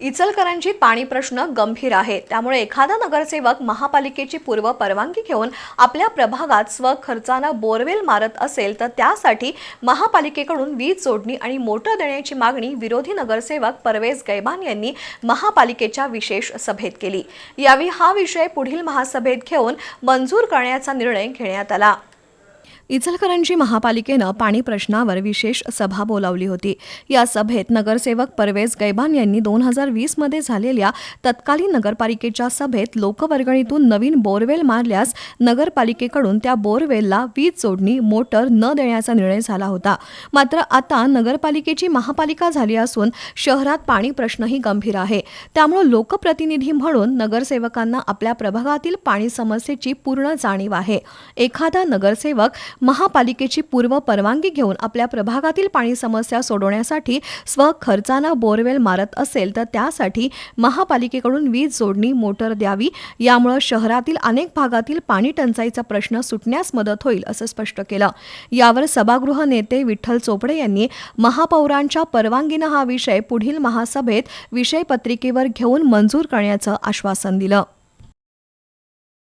इचलकरंजीत पाणी प्रश्न गंभीर आहे। त्यामुळे एखादा नगरसेवक महापालिकेची पूर्व परवानगी घेऊन आपल्या प्रभागात स्वखर्चानं बोरवेल मारत असेल तर त्यासाठी महापालिकेकडून वीज जोडणी आणि मोटर देण्याची मागणी विरोधी नगरसेवक परवेज गैबान यांनी महापालिकेच्या विशेष सभेत केली। यावेळी हा विषय पुढील महासभेत घेऊन मंजूर करण्याचा निर्णय घेण्यात आला। इचलकरंजी महापालिकेनं पाणी प्रश्नावर विशेष सभा बोलावली होती। या सभेत नगरसेवक परवेज गैबान यांनी 2020 मध्ये झालेल्या तत्कालीन नगरपालिकेच्या सभेत लोकवर्गणीतून नवीन बोरवेल मारल्यास नगरपालिकेकडून त्या बोरवेलला वीज जोडणी मोटर न देण्याचा निर्णय झाला होता। मात्र आता नगरपालिकेची महापालिका झाली असून शहरात पाणी प्रश्नही गंभीर आहे। त्यामुळे लोकप्रतिनिधी म्हणून नगरसेवकांना आपल्या प्रभागातील पाणी समस्येची पूर्ण जाणीव आहे। एखादा नगरसेवक महापालिकेची पूर्व परवानगी घेऊन आपल्या प्रभागातील पाणी समस्या सोडवण्यासाठी स्वखर्चानं बोरवेल मारत असेल तर त्यासाठी महापालिकेकडून वीज जोडणी मोटर द्यावी। यामुळे शहरातील अनेक भागातील पाणी टंचाईचा प्रश्न सुटण्यास मदत होईल असं स्पष्ट केलं। यावर सभागृह नेते विठ्ठल चोपडे यांनी महापौरांच्या परवानगीनं हा विषय पुढील महासभेत विषय पत्रिकेवर घेऊन मंजूर करण्याचं आश्वासन दिलं।